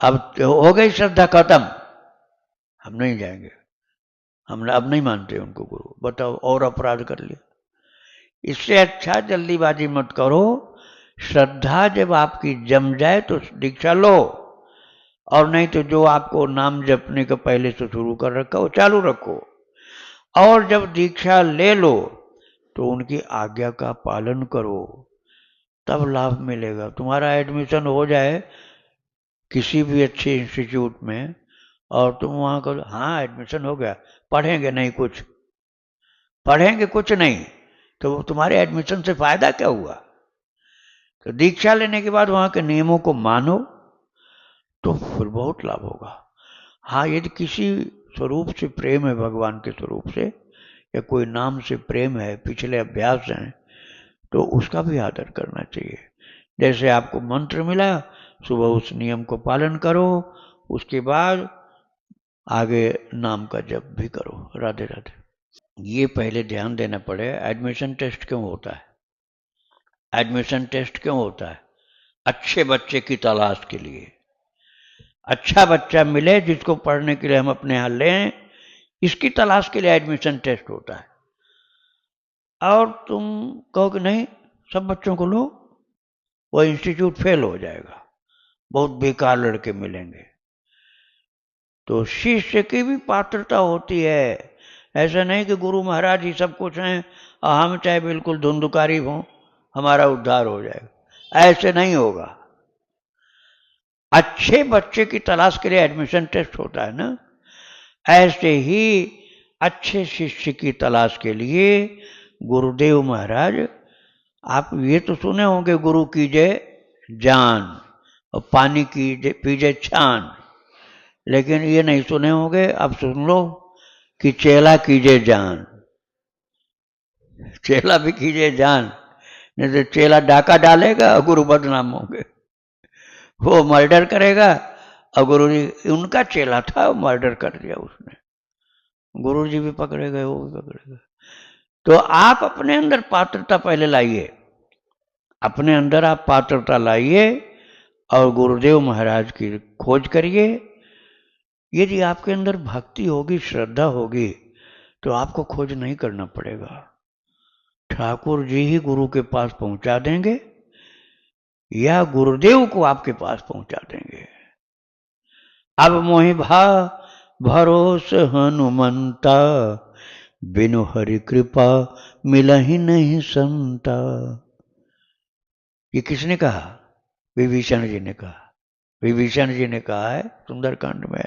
S1: अब हो गई श्रद्धा खत्म, हम नहीं जाएंगे, हम अब नहीं मानते उनको गुरु। बताओ, और अपराध कर लिया। इससे अच्छा जल्दीबाजी मत करो, श्रद्धा जब आपकी जम जाए तो दीक्षा लो, और नहीं तो जो आपको नाम जपने का पहले से शुरू कर रखा वो चालू रखो। और जब दीक्षा ले लो तो उनकी आज्ञा का पालन करो, तब लाभ मिलेगा। तुम्हारा एडमिशन हो जाए किसी भी अच्छे इंस्टीट्यूट में और तुम वहां करो हाँ एडमिशन हो गया, पढ़ेंगे नहीं कुछ, पढ़ेंगे कुछ नहीं, तो तुम्हारे एडमिशन से फायदा क्या हुआ? तो दीक्षा लेने के बाद वहां के नियमों को मानो तो फिर बहुत लाभ होगा। हाँ, यदि किसी स्वरूप से प्रेम है, भगवान के स्वरूप से, या कोई नाम से प्रेम है, पिछले अभ्यास हैं, तो उसका भी आदर करना चाहिए। जैसे आपको मंत्र मिला, सुबह उस नियम को पालन करो, उसके बाद आगे नाम का जप भी करो। राधे राधे। ये पहले ध्यान देना पड़े, एडमिशन टेस्ट क्यों होता है? एडमिशन टेस्ट क्यों होता है? अच्छे बच्चे की तलाश के लिए। अच्छा बच्चा मिले जिसको पढ़ने के लिए हम अपने यहाँ लें, इसकी तलाश के लिए एडमिशन टेस्ट होता है। और तुम कहो कि नहीं सब बच्चों को लो, वो इंस्टीट्यूट फेल हो जाएगा, बहुत बेकार लड़के मिलेंगे। तो शिष्य की भी पात्रता होती है। ऐसा नहीं कि गुरु महाराज ही सब कुछ हैं और हम चाहे बिल्कुल धुंधुकारी हों हमारा उद्धार हो जाएगा, ऐसे नहीं होगा। अच्छे बच्चे की तलाश के लिए एडमिशन टेस्ट होता है ना, ऐसे ही अच्छे शिष्य की तलाश के लिए गुरुदेव महाराज, आप ये तो सुने होंगे गुरु कीजिए जान और पानी कीजिए पीजिए छान, लेकिन ये नहीं सुने होंगे, अब सुन लो कि चेला कीजिए जान। चेला भी कीजिए जान, नहीं तो चेला डाका डालेगा और गुरु बदनाम होंगे, वो मर्डर करेगा और गुरु जी उनका चेला था, वो मर्डर कर दिया उसने, गुरु जी भी पकड़े गए, वो भी पकड़े गए। तो आप अपने अंदर पात्रता पहले लाइए, अपने अंदर आप पात्रता लाइए और गुरुदेव महाराज की खोज करिए। यदि आपके अंदर भक्ति होगी, श्रद्धा होगी, तो आपको खोज नहीं करना पड़ेगा, ठाकुर जी ही गुरु के पास पहुंचा देंगे या गुरुदेव को आपके पास पहुंचा देंगे। अब मोहि भा भरोस हनुमंता, बिनु हरि कृपा मिलहि नहीं संता। ये किसने कहा? विभीषण जी ने कहा। विभीषण जी ने कहा है सुंदरकांड में।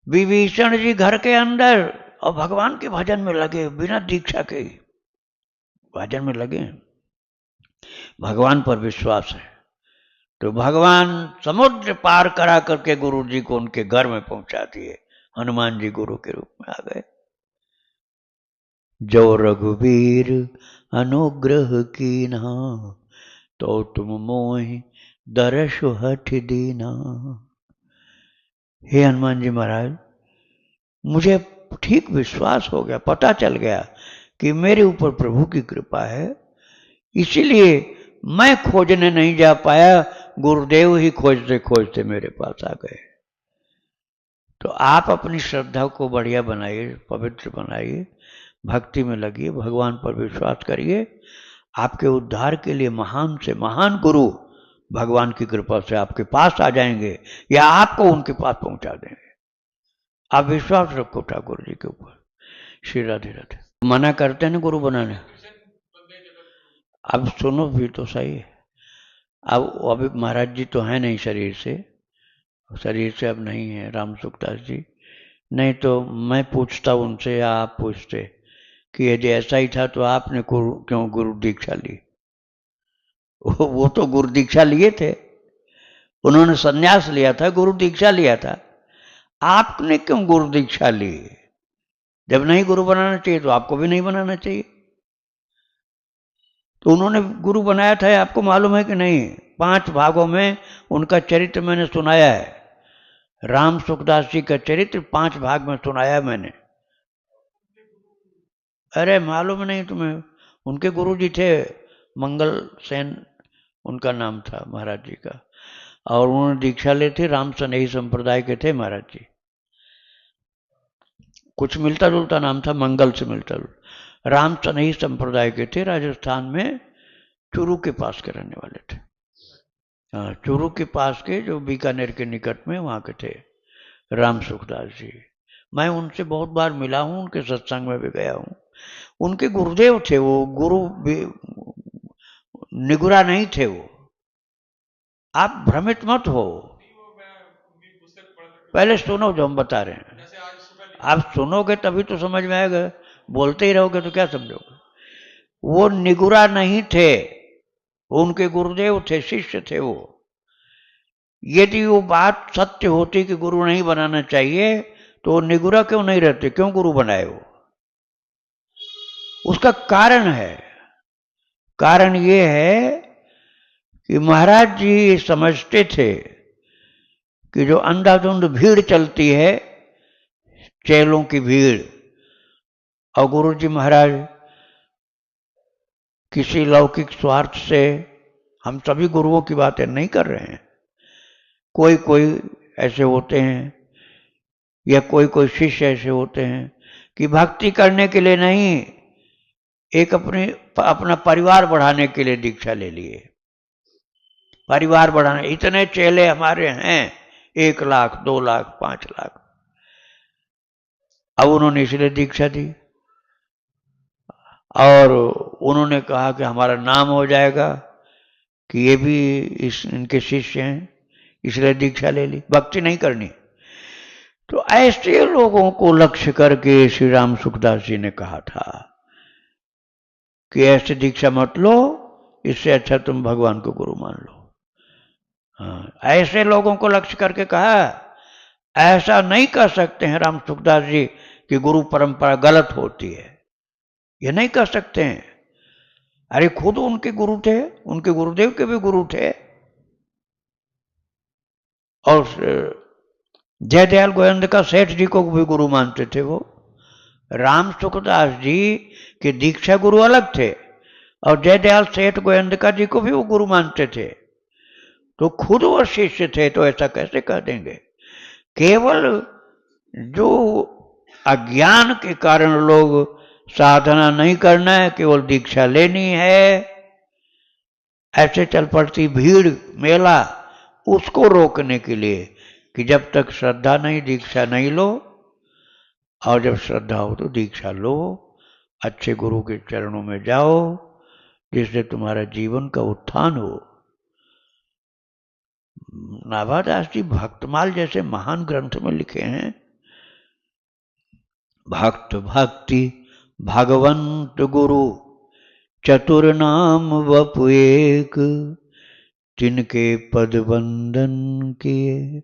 S1: विभीषण जी घर के अंदर और भगवान के भजन में लगे, बिना दीक्षा के भजन में लगे, भगवान पर विश्वास है। तो भगवान समुद्र पार करा करके गुरु जी को उनके घर में पहुंचा दिए, हनुमान जी गुरु के रूप में आ गए। जो रघुवीर अनुग्रह कीन्हा, तो तुम मोहि दरसु हठ दीना। हे हनुमान जी महाराज, मुझे ठीक विश्वास हो गया, पता चल गया कि मेरे ऊपर प्रभु की कृपा है, इसीलिए मैं खोजने नहीं जा पाया, गुरुदेव ही खोजते खोजते मेरे पास आ गए। तो आप अपनी श्रद्धा को बढ़िया बनाइए, पवित्र बनाइए, भक्ति में लगिए, भगवान पर विश्वास करिए। आपके उद्धार के लिए महान से महान गुरु भगवान की कृपा से आपके पास आ जाएंगे या आपको उनके पास पहुंचा देंगे। आप विश्वास रखो ठाकुर जी के ऊपर। श्री राधे राधे। मना करते हैं ना गुरु बनाने, अब सुनो भी तो सही है। अब अभी महाराज जी तो हैं नहीं शरीर से, शरीर से अब नहीं है राम सुखदास जी, नहीं तो मैं पूछता उनसे या आप पूछते कि यदि ऐसा ही था तो आपने क्यों गुरु दीक्षा ली? वो तो गुरु दीक्षा लिए थे, उन्होंने सन्यास लिया था, गुरु दीक्षा लिया था। आपने क्यों गुरु दीक्षा ली? जब नहीं गुरु बनाना चाहिए तो आपको भी नहीं बनाना चाहिए। तो उन्होंने गुरु बनाया था, आपको मालूम है कि नहीं? 5 भागों में उनका चरित्र मैंने सुनाया है। राम सुखदास जी का चरित्र 5 भाग में सुनाया मैंने। अरे मालूम नहीं तुम्हें? उनके गुरु जी थे मंगल सेन, उनका नाम था महाराज जी का, और उन्होंने दीक्षा ली थी, राम सनेही संप्रदाय के थे महाराज जी। कुछ मिलता जुलता नाम था, मंगल से मिलता जुलता। राम सनेही संप्रदाय के थे, राजस्थान में चूरू के पास के रहने वाले थे। हाँ, चूरू के पास के, जो बीकानेर के निकट में, वहां के थे राम सुखदास जी। मैं उनसे बहुत बार मिला हूं, उनके सत्संग में भी गया हूं। उनके गुरुदेव थे वो, गुरु निगुरा नहीं थे वो। आप भ्रमित मत हो, पहले सुनो जो हम बता रहे हैं। आप सुनोगे तभी तो समझ में आएगा, बोलते ही रहोगे तो क्या समझोगे। वो निगुरा नहीं थे, उनके गुरुदेव थे, शिष्य थे वो। यदि वो बात सत्य होती कि गुरु नहीं बनाना चाहिए, तो वो निगुरा क्यों नहीं रहते, क्यों गुरु बनाए वो? उसका कारण है। कारण ये है कि महाराज जी समझते थे कि जो अंधाधुंध भीड़ चलती है, चेलों की भीड़, और गुरु जी महाराज किसी लौकिक स्वार्थ से, हम सभी गुरुओं की बातें नहीं कर रहे हैं, कोई कोई ऐसे होते हैं या कोई कोई शिष्य ऐसे होते हैं कि भक्ति करने के लिए नहीं, एक अपना परिवार बढ़ाने के लिए दीक्षा ले लिए। परिवार बढ़ाने, इतने चेले हमारे हैं, 1 लाख 2 लाख 5 लाख। अब उन्होंने इसलिए दीक्षा दी, और उन्होंने कहा कि हमारा नाम हो जाएगा कि ये भी इनके शिष्य हैं, इसलिए दीक्षा ले ली, भक्ति नहीं करनी। तो ऐसे लोगों को लक्ष्य करके श्री राम सुखदास जी ने कहा था कि ऐसे दीक्षा मत लो, इससे अच्छा तुम भगवान को गुरु मान लो। हाँ, ऐसे लोगों को लक्ष्य करके कहा। ऐसा नहीं कह सकते हैं राम सुखदास जी कि गुरु परंपरा गलत होती है, ये नहीं कह सकते हैं। अरे खुद उनके गुरु थे, उनके गुरुदेव के भी गुरु थे, और जयदयाल गोविंद का सेठ जी को भी गुरु मानते थे वो। राम सुखदास जी के दीक्षा गुरु अलग थे, और जयदयाल सेठ गोविंदका जी को भी वो गुरु मानते थे। तो खुद वो शिष्य थे, तो ऐसा कैसे कह देंगे? केवल जो अज्ञान के कारण लोग साधना नहीं करना है, केवल दीक्षा लेनी है, ऐसे चल पड़ती भीड़ मेला, उसको रोकने के लिए कि जब तक श्रद्धा नहीं, दीक्षा नहीं लो, और जब श्रद्धा हो तो दीक्षा लो, अच्छे गुरु के चरणों में जाओ, जिससे तुम्हारा जीवन का उत्थान हो। नाभादास जी भक्तमाल जैसे महान ग्रंथ में लिखे हैं, भक्त भक्ति भगवंत गुरु चतुर नाम वपु एक, तिनके पद वंदन किए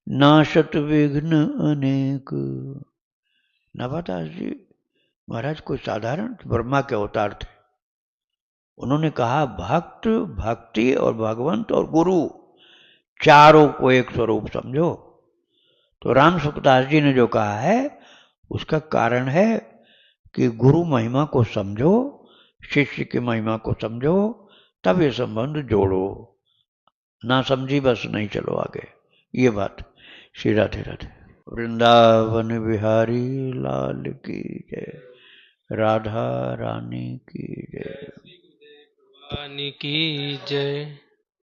S1: नाशत विघ्न अनेक। नाभादास जी महाराज कोई साधारण ब्रह्मा के अवतार थे। उन्होंने कहा भक्त, भक्ति और भगवंत और गुरु, चारों को एक स्वरूप समझो। तो राम सुखदास जी ने जो कहा है, उसका कारण है कि गुरु महिमा को समझो, शिष्य की महिमा को समझो, तब ये संबंध जोड़ो, ना समझी बस नहीं चलो आगे। ये बात। श्री राधे राधे। वृंदावन बिहारी लाल की जय, राधा रानी की जय।
S2: भगवान की जय।